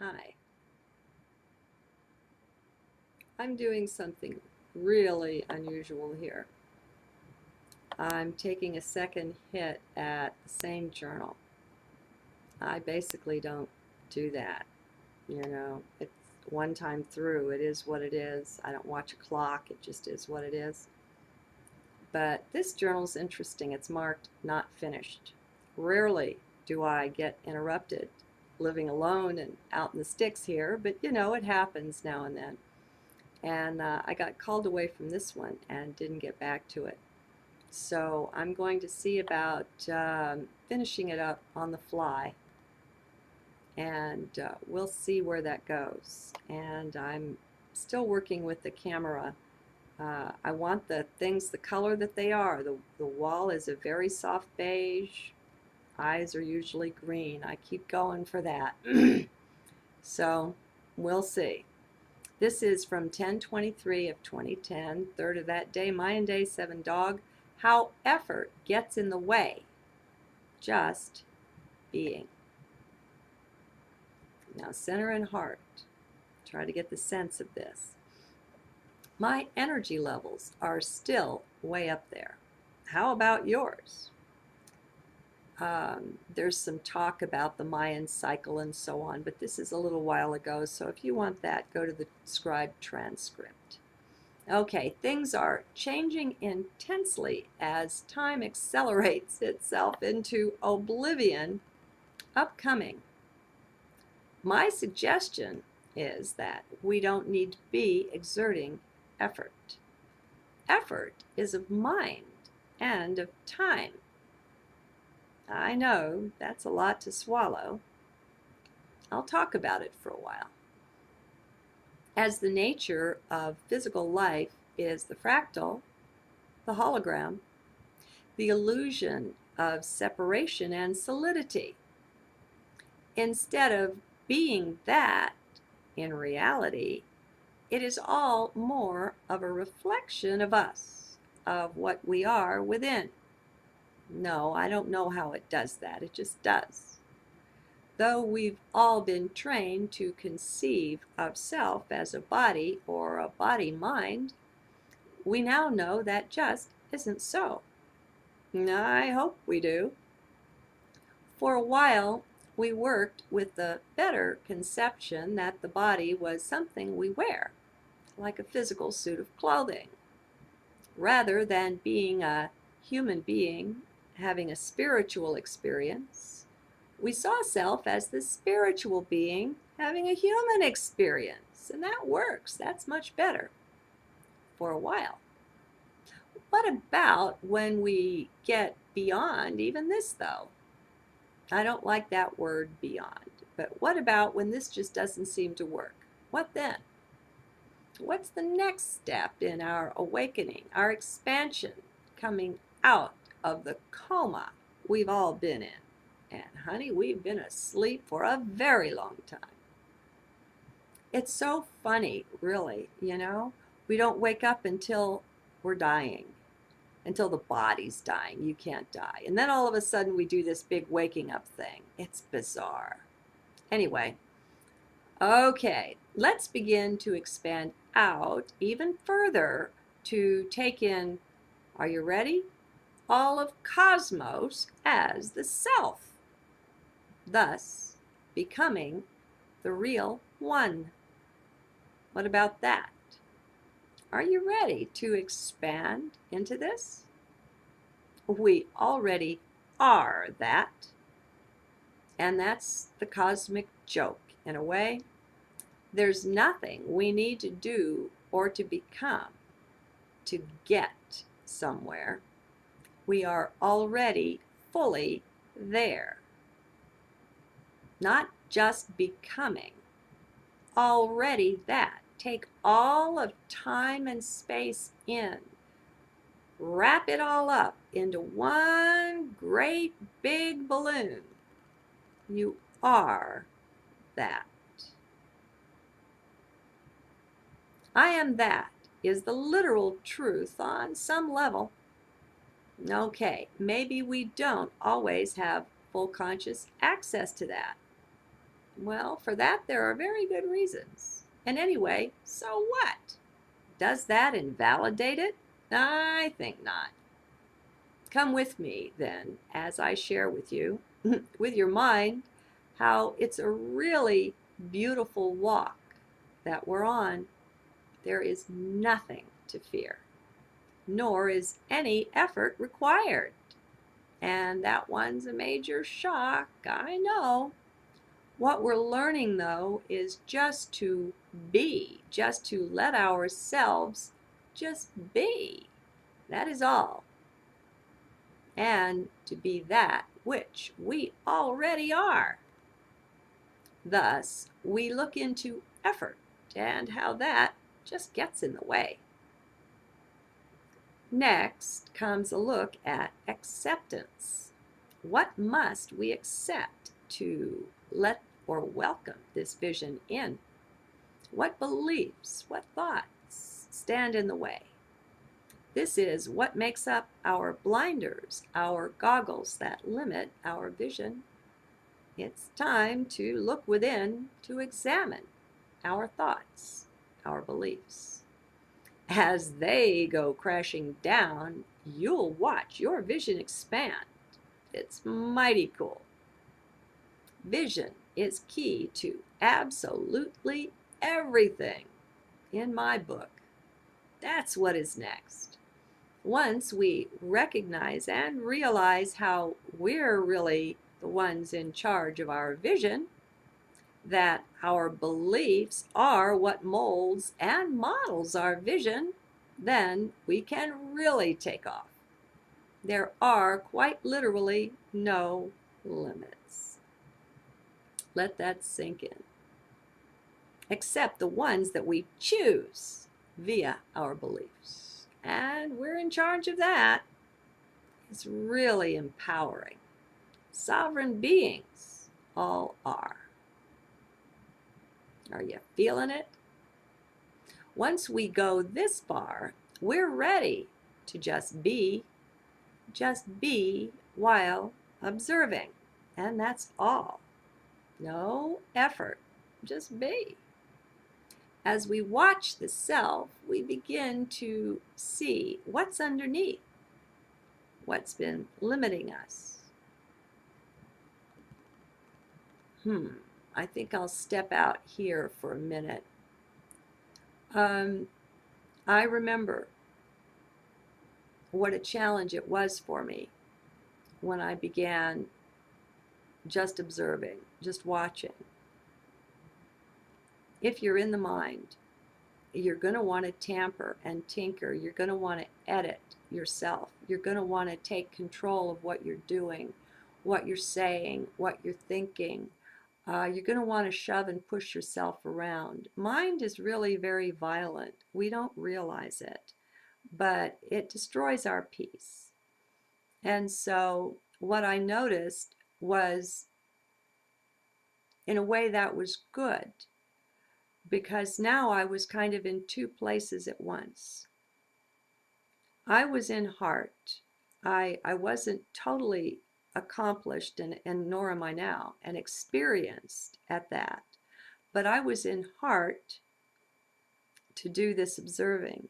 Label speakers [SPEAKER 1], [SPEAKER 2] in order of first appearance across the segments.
[SPEAKER 1] Hi. I'm doing something really unusual here. I'm taking a second hit at the same journal. I basically don't do that. It's one time through. It is what it is. I don't watch a clock. It just is what it is. But this journal's interesting. It's marked not finished. Rarely do I get interrupted living alone and out in the sticks here, but it happens now and then. And I got called away from this one and didn't get back to it. So I'm going to see about finishing it up on the fly, and we'll see where that goes. And I'm still working with the camera. I want the things the color that they are. The wall is a very soft beige. Eyes are usually green. I keep going for that. So we'll see. This is from 10/23 of 2010, third of that day, Mayan day, 7 dog. How effort gets in the way, just being. Now center and heart. Try to get the sense of this. My energy levels are still way up there. How about yours? There's some talk about the Mayan cycle and so on, but this is a little while ago, so if you want that, go to the scribed transcript. Okay, things are changing intensely as time accelerates itself into oblivion upcoming. My suggestion is that we don't need to be exerting effort. Effort is of mind and of time. I know that's a lot to swallow. I'll talk about it for a while. As the nature of physical life is the fractal, the hologram, the illusion of separation and solidity. Instead of being that in reality, it is all more of a reflection of us, of what we are within. No, I don't know how it does that. It just does. Though we've all been trained to conceive of self as a body or a body-mind, we now know that just isn't so. I hope we do. For a while, we worked with the better conception that the body was something we wear, like a physical suit of clothing, rather than being a human being having a spiritual experience. We saw self as the spiritual being having a human experience, and that works. That's much better for a while. What about when we get beyond even this, though? I don't like that word beyond, but what about when this just doesn't seem to work? What then? What's the next step in our awakening, our expansion, coming out of the coma we've all been in? And honey, we've been asleep for a very long time. It's so funny, really, We don't wake up until we're dying, until the body's dying. You can't die. And then all of a sudden we do this big waking up thing. It's bizarre. Anyway, okay, let's begin to expand out even further to take in, are you ready? All of cosmos as the self, thus becoming the real one. What about that? Are you ready to expand into this? We already are that, and that's the cosmic joke in a way. There's nothing we need to do or to become to get somewhere. We are already fully there. Not just becoming, already that. Take all of time and space in. Wrap it all up into one great big balloon. You are that. I am that is the literal truth on some level. Okay, maybe we don't always have full conscious access to that. Well, for that, there are very good reasons. And anyway, so what? Does that invalidate it? I think not. Come with me, then, as I share with you, with your mind, how it's a really beautiful walk that we're on. There is nothing to fear, nor is any effort required. And that one's a major shock, I know. What we're learning, though, is just to be, just to let ourselves just be. That is all. And to be that which we already are. Thus, we look into effort and how that just gets in the way. Next comes a look at acceptance. What must we accept to let or welcome this vision in? What beliefs, what thoughts stand in the way? This is what makes up our blinders, our goggles that limit our vision. It's time to look within to examine our thoughts, our beliefs. As they go crashing down, you'll watch your vision expand. It's mighty cool. Vision is key to absolutely everything in my book. That's what is next. Once we recognize and realize how we're really the ones in charge of our vision, that our beliefs are what molds and models our vision, then we can really take off. There are quite literally no limits. Let that sink in. Except the ones that we choose via our beliefs. And we're in charge of that. It's really empowering. Sovereign beings all are. Are you feeling it? Once we go this far, we're ready to just be while observing. And that's all. No effort, just be. As we watch the self, we begin to see what's underneath, what's been limiting us. I think I'll step out here for a minute. I remember what a challenge it was for me when I began just observing, just watching. If you're in the mind, you're going to want to tamper and tinker. You're going to want to edit yourself. You're going to want to take control of what you're doing, what you're saying, what you're thinking. You're going to want to shove and push yourself around. Mind is really very violent. We don't realize it, but it destroys our peace. And so what I noticed was, in a way, that was good, because now I was kind of in two places at once. I was in heart. I wasn't totally accomplished, and nor am I now, and experienced at that. But I was in heart to do this observing.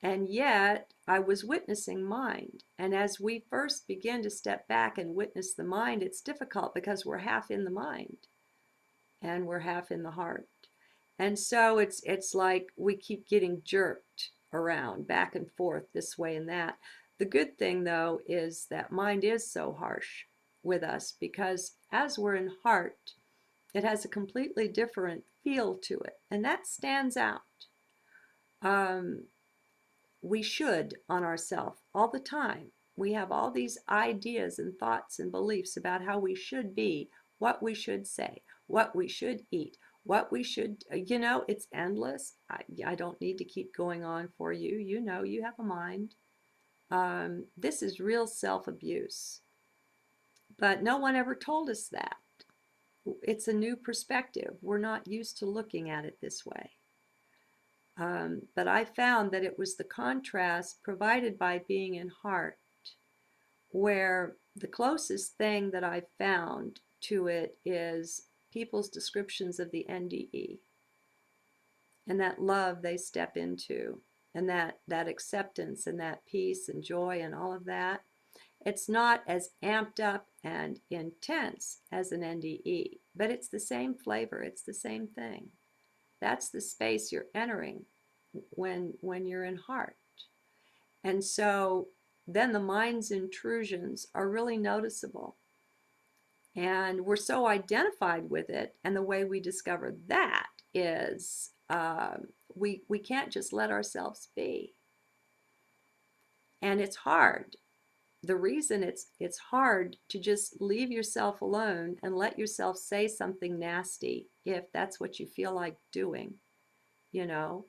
[SPEAKER 1] And yet I was witnessing mind. And as we first begin to step back and witness the mind, it's difficult because we're half in the mind and we're half in the heart. And so it's like we keep getting jerked around back and forth this way and that. The good thing, though, is that mind is so harsh with us, because as we're in heart, it has a completely different feel to it, and that stands out. We should on ourselves all the time. We have all these ideas and thoughts and beliefs about how we should be, what we should say, what we should eat, what we should, it's endless. I don't need to keep going on for you. You know, you have a mind. This is real self-abuse. But no one ever told us that. It's a new perspective. We're not used to looking at it this way. But I found that it was the contrast provided by being in heart, where the closest thing that I've found to it is people's descriptions of the NDE and that love they step into and that acceptance and that peace and joy and all of that, it's not as amped up and intense as an NDE, but it's the same flavor. It's the same thing. That's the space you're entering when you're in heart. And so then the mind's intrusions are really noticeable. And we're so identified with it, and the way we discover that is we can't just let ourselves be. And it's hard. The reason it's hard to just leave yourself alone and let yourself say something nasty if that's what you feel like doing, you know,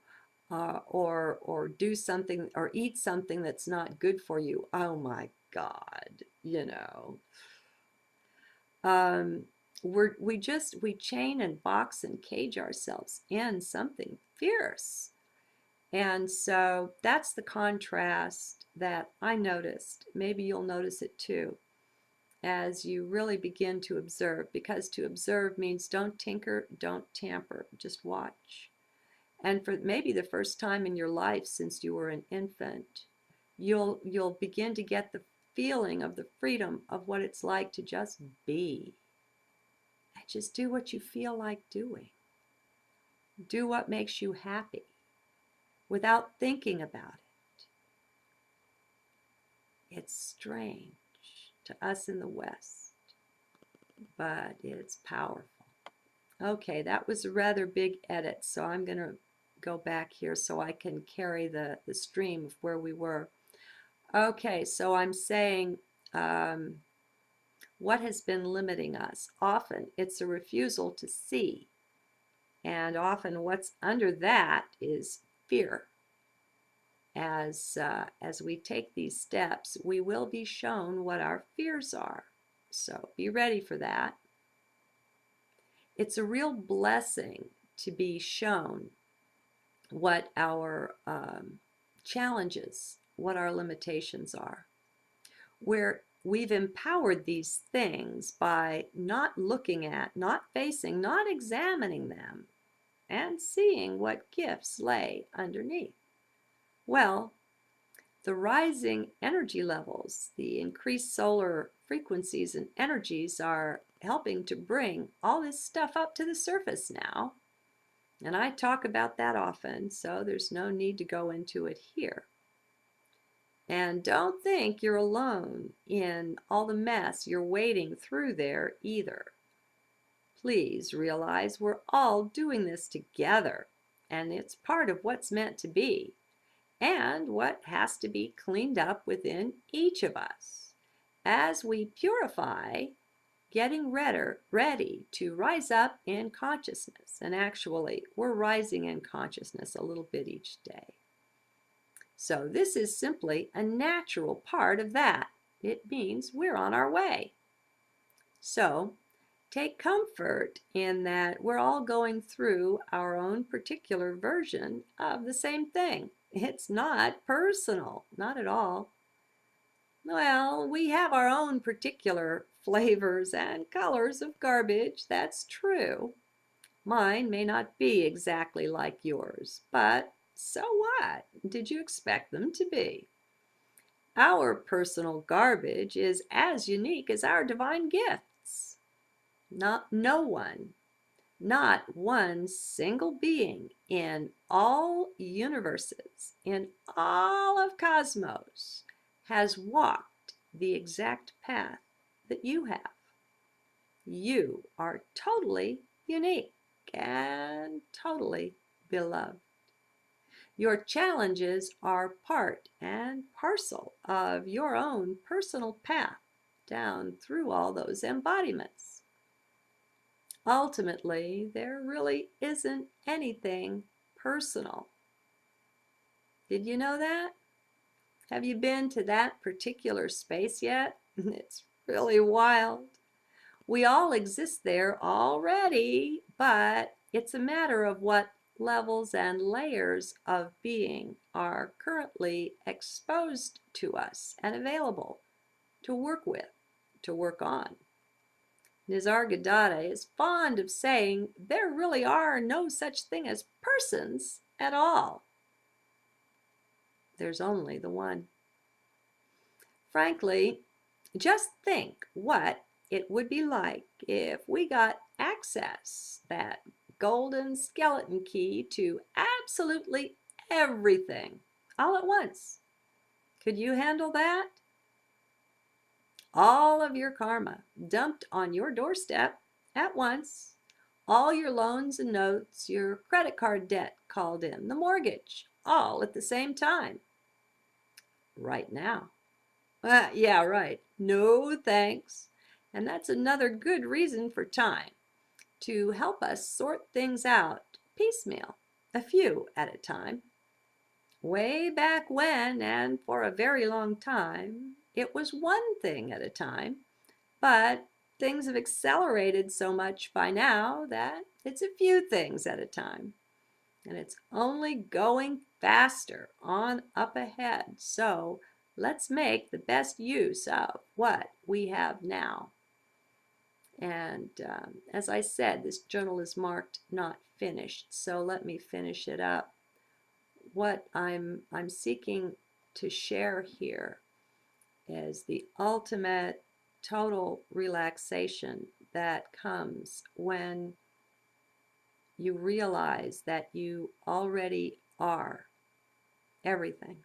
[SPEAKER 1] or do something or eat something that's not good for you. Oh my God, you know. We chain and box and cage ourselves in something fierce. And so that's the contrast that I noticed. Maybe you'll notice it too as you really begin to observe, because to observe means don't tinker, don't tamper, just watch. And for maybe the first time in your life since you were an infant, you'll begin to get the feeling of the freedom of what it's like to just be. And just do what you feel like doing. Do what makes you happy without thinking about it. It's strange to us in the West, but it's powerful. Okay, that was a rather big edit, so I'm going to go back here so I can carry the stream of where we were. Okay, so I'm saying what has been limiting us? Often it's a refusal to see, and often what's under that is fear. As we take these steps, we will be shown what our fears are. So be ready for that. It's a real blessing to be shown what our challenges, what our limitations are. Where we've empowered these things by not looking at, not facing, not examining them, and seeing what gifts lay underneath. Well, the rising energy levels, the increased solar frequencies and energies are helping to bring all this stuff up to the surface now. And I talk about that often, so there's no need to go into it here. And don't think you're alone in all the mess you're wading through there either. Please realize we're all doing this together, and it's part of what's meant to be, and what has to be cleaned up within each of us as we purify, getting ready to rise up in consciousness. And actually, we're rising in consciousness a little bit each day. So this is simply a natural part of that. It means we're on our way. So take comfort in that we're all going through our own particular version of the same thing. It's not personal, not at all. Well, we have our own particular flavors and colors of garbage, that's true. Mine may not be exactly like yours, but so what? Did you expect them to be? Our personal garbage is as unique as our divine gifts. Not one single being in all universes, in all of cosmos, has walked the exact path that you have. You are totally unique and totally beloved. Your challenges are part and parcel of your own personal path down through all those embodiments. Ultimately, there really isn't anything personal. Did you know that? Have you been to that particular space yet? It's really wild. We all exist there already, but it's a matter of what levels and layers of being are currently exposed to us and available to work with, to work on. Nisargadatta is fond of saying there really are no such thing as persons at all. There's only the one. Frankly, just think what it would be like if we got access, that golden skeleton key, to absolutely everything all at once. Could you handle that? All of your karma dumped on your doorstep at once. All your loans and notes, your credit card debt called in, the mortgage, all at the same time. Right now. Yeah, right. No thanks. And that's another good reason for time, to help us sort things out piecemeal, a few at a time. Way back when, and for a very long time, it was one thing at a time, but things have accelerated so much by now that it's a few things at a time. And it's only going faster on up ahead. So let's make the best use of what we have now. And as I said, this journal is marked not finished, so let me finish it up. What I'm seeking to share here is the ultimate total relaxation that comes when you realize that you already are everything.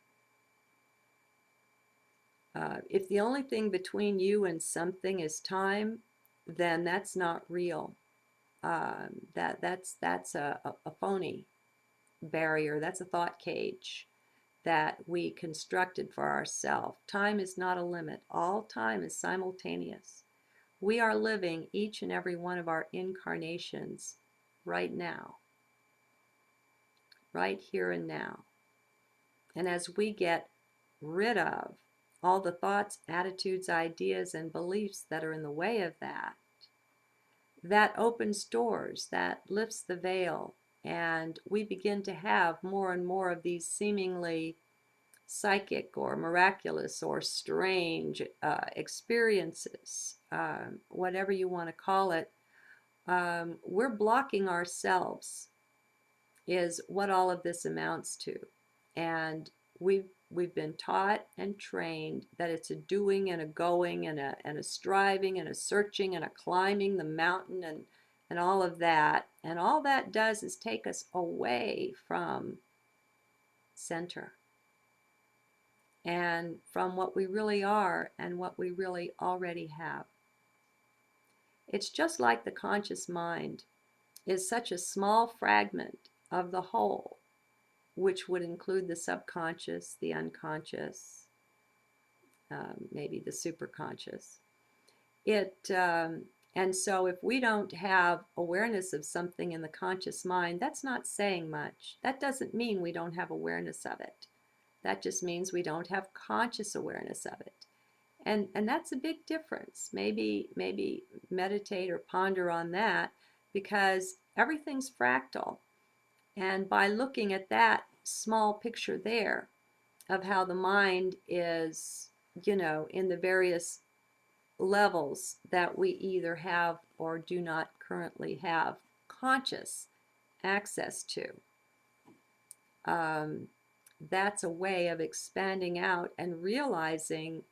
[SPEAKER 1] If the only thing between you and something is time, then that's not real. That's a phony barrier. That's a thought cage that we constructed for ourselves. Time is not a limit. All time is simultaneous. We are living each and every one of our incarnations right now, right here and now. And as we get rid of all the thoughts, attitudes, ideas, and beliefs that are in the way of that, that opens doors, that lifts the veil, and we begin to have more and more of these seemingly psychic or miraculous or strange experiences, whatever you want to call it. We're blocking ourselves is what all of this amounts to. And we've been taught and trained that it's a doing and a going and a striving and a searching and a climbing the mountain and all of that. And all that does is take us away from center and from what we really are and what we really already have. It's just like the conscious mind is such a small fragment of the whole, which would include the subconscious, the unconscious, maybe the superconscious. And so if we don't have awareness of something in the conscious mind, that's not saying much. That doesn't mean we don't have awareness of it. That just means we don't have conscious awareness of it. And that's a big difference. Maybe meditate or ponder on that, because everything's fractal. And by looking at that small picture there of how the mind is, in the various levels that we either have or do not currently have conscious access to, that's a way of expanding out and realizing,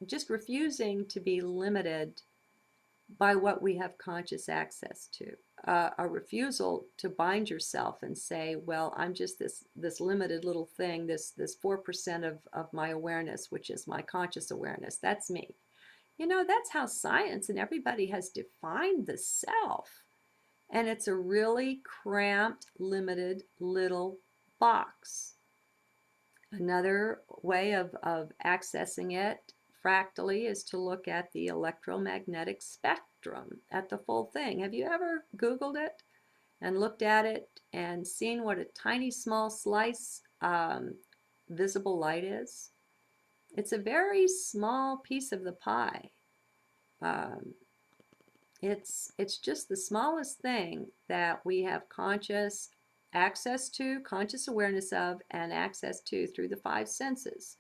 [SPEAKER 1] just refusing to be limited by what we have conscious access to. A refusal to bind yourself and say, well, I'm just this limited little thing, this 4% of my awareness, which is my conscious awareness. That's me. That's how science and everybody has defined the self. And it's a really cramped, limited little box. Another way of accessing it fractally is to look at the electromagnetic spectrum, at the full thing. Have you ever Googled it and looked at it and seen what a tiny small slice visible light is? It's a very small piece of the pie. It's just the smallest thing that we have conscious access to, conscious awareness of, and access to through the five senses.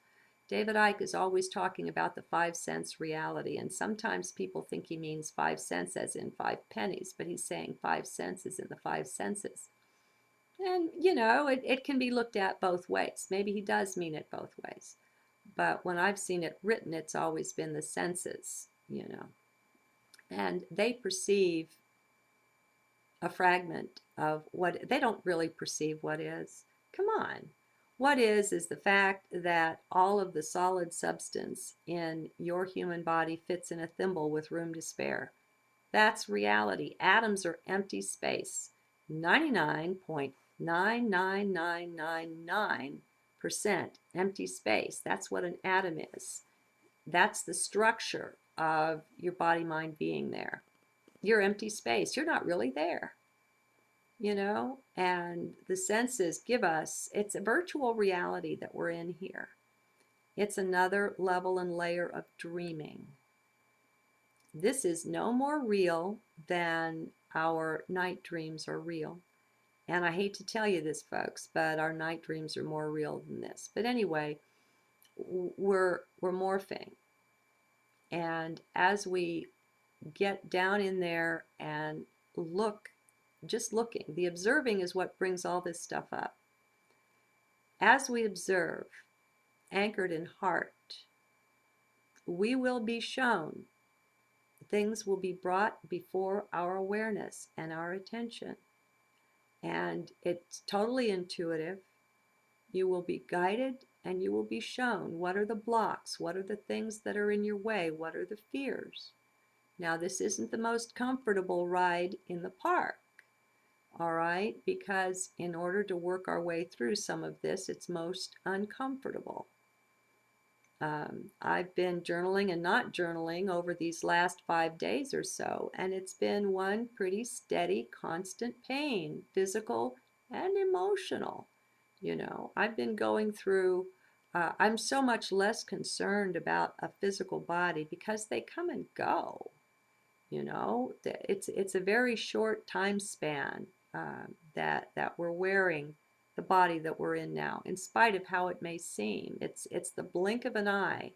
[SPEAKER 1] David Icke is always talking about the 5 cents reality, and sometimes people think he means 5 cents as in 5 pennies, but he's saying 5 cents is in the 5 senses. And, you know, it can be looked at both ways. Maybe he does mean it both ways. But when I've seen it written, it's always been the senses, you know. And they perceive a fragment of what they don't really perceive what is. Come on. What is the fact that all of the solid substance in your human body fits in a thimble with room to spare. That's reality. Atoms are empty space. 99.99999% empty space. That's what an atom is. That's the structure of your body, mind, being there. You're empty space. You're not really there, you know? And the senses give us, it's a virtual reality that we're in here. It's another level and layer of dreaming. This is no more real than our night dreams are real. And I hate to tell you this, folks, but our night dreams are more real than this. But anyway, we're morphing. And as we get down in there and look, just looking, the observing is what brings all this stuff up. As we observe, anchored in heart, we will be shown, things will be brought before our awareness and our attention. And it's totally intuitive. You will be guided and you will be shown what are the blocks, what are the things that are in your way, what are the fears. Now, this isn't the most comfortable ride in the park, all right? Because in order to work our way through some of this, it's most uncomfortable. I've been journaling and not journaling over these last 5 days or so, and it's been one pretty steady, constant pain, physical and emotional. You know, I've been going through, I'm so much less concerned about a physical body because they come and go. You know, it's a very short time span that we're wearing the body that we're in now, in spite of how it may seem. It's the blink of an eye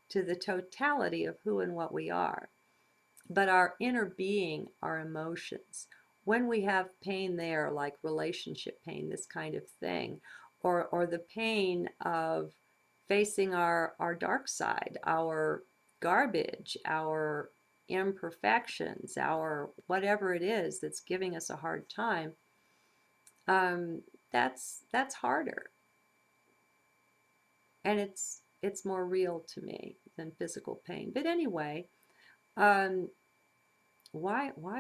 [SPEAKER 1] to the totality of who and what we are. But our inner being, our emotions, when we have pain there, like relationship pain, this kind of thing, or the pain of facing our dark side, our garbage, our imperfections, our whatever it is that's giving us a hard time, that's harder, and it's more real to me than physical pain. But anyway, why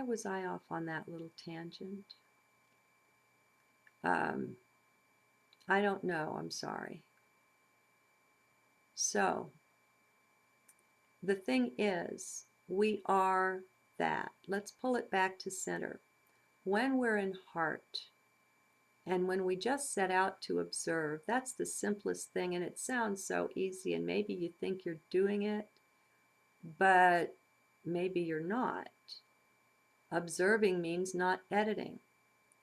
[SPEAKER 1] was I off on that little tangent? I don't know. I'm sorry. So the thing is, we are that. Let's pull it back to center. When we're in heart, and when we just set out to observe, that's the simplest thing, and it sounds so easy, and maybe you think you're doing it, but maybe you're not. Observing means not editing.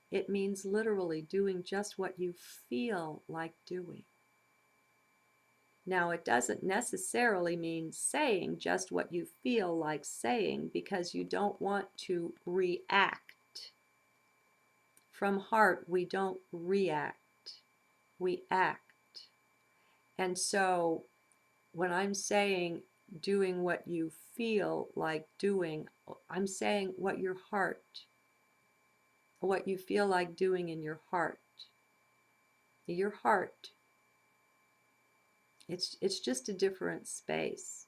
[SPEAKER 1] It means literally doing just what you feel like doing. Now, it doesn't necessarily mean saying just what you feel like saying, because you don't want to react. From heart, we don't react, we act. And so when I'm saying doing what you feel like doing, I'm saying what you feel like doing in your heart. Your heart. It's just a different space.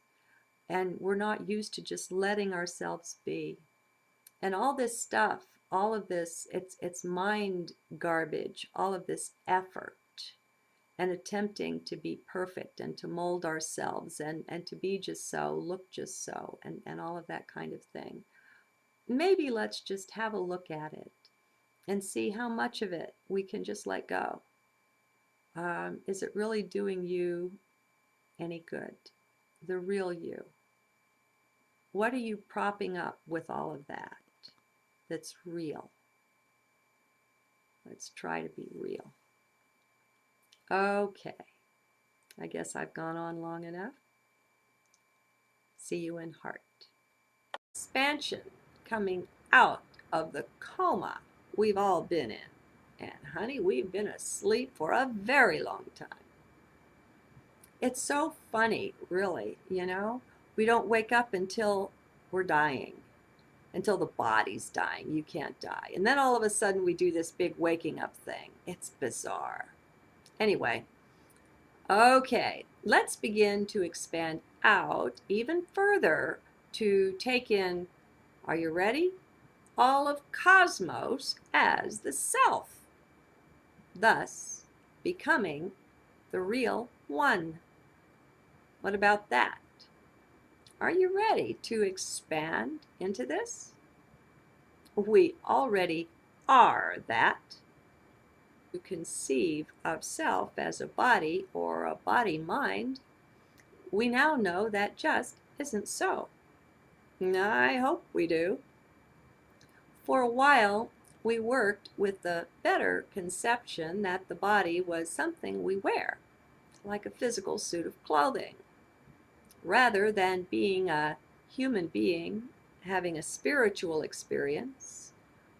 [SPEAKER 1] And we're not used to just letting ourselves be. And all this stuff, all of this, it's mind garbage, all of this effort and attempting to be perfect and to mold ourselves and to be just so, look just so, and all of that kind of thing. Maybe let's just have a look at it and see how much of it we can just let go. Is it really doing you any good? The real you. What are you propping up with all of that that's real? Let's try to be real. Okay. I guess I've gone on long enough. See you in heart. Expansion, coming out of the coma we've all been in. And honey, we've been asleep for a very long time. It's so funny, really, you know? We don't wake up until we're dying, until the body's dying. You can't die. And then all of a sudden we do this big waking up thing. It's bizarre. Anyway, okay, let's begin to expand out even further to take in, are you ready? All of cosmos as the self, thus becoming the real one. What about that? Are you ready to expand into this? We already are that. To conceive of self as a body or a body-mind, we now know that just isn't so. I hope we do. For a while, we worked with the better conception that the body was something we wear, like a physical suit of clothing. Rather than being a human being having a spiritual experience,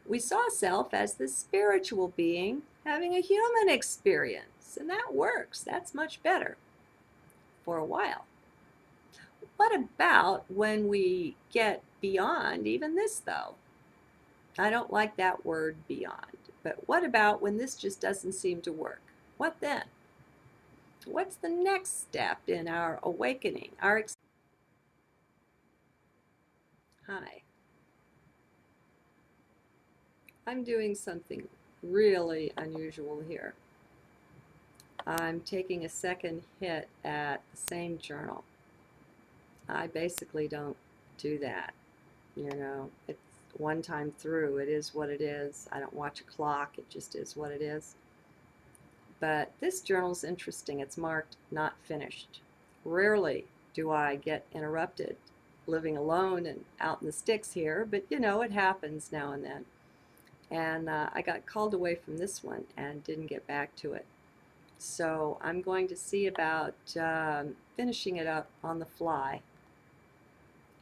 [SPEAKER 1] we saw self as the spiritual being having a human experience. And that works. That's much better for a while. What about when we get beyond even this, though? I don't like that word beyond. But what about when this just doesn't seem to work? What then? What's the next step in our awakening? Hi. I'm doing something really unusual here. I'm taking a second hit at the same journal. I basically don't do that. You know, it's one time through. It is what it is. I don't watch a clock. It just is what it is. But this journal's interesting. It's marked not finished. Rarely do I get interrupted living alone and out in the sticks here, but you know, it happens now and then. And I got called away from this one and didn't get back to it. So I'm going to see about finishing it up on the fly,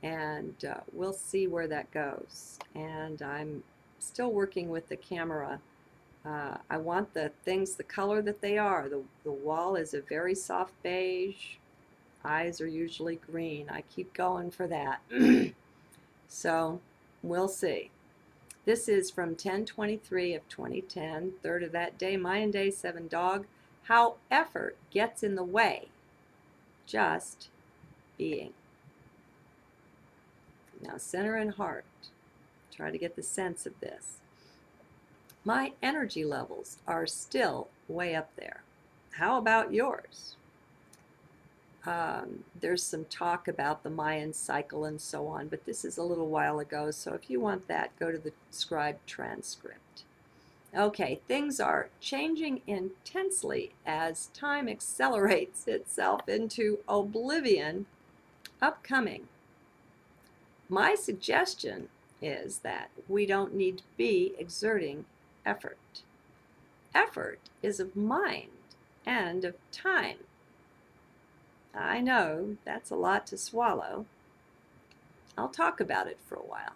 [SPEAKER 1] and we'll see where that goes. And I'm still working with the camera. I want the things the color that they are. The wall is a very soft beige. Eyes are usually green. I keep going for that. So we'll see. This is from 10/23 of 2010, third of that day, Mayan day, 7 dog. How effort gets in the way. Just being. Now center and heart. Try to get the sense of this. My energy levels are still way up there. How about yours? There's some talk about the Mayan cycle and so on, but this is a little while ago, so if you want that, go to the scribe transcript. Okay, things are changing intensely as time accelerates itself into oblivion upcoming. My suggestion is that we don't need to be exerting effort. Effort is of mind and of time. I know that's a lot to swallow. I'll talk about it for a while.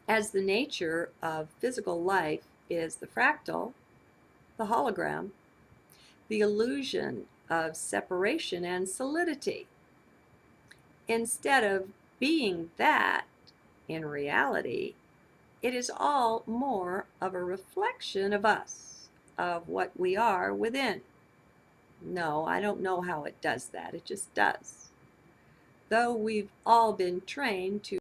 [SPEAKER 1] As the nature of physical life is the fractal, the hologram, the illusion of separation and solidity. Instead of being that, in reality, it is all more of a reflection of us, of what we are within. No, I don't know how it does that. It just does. Though we've all been trained to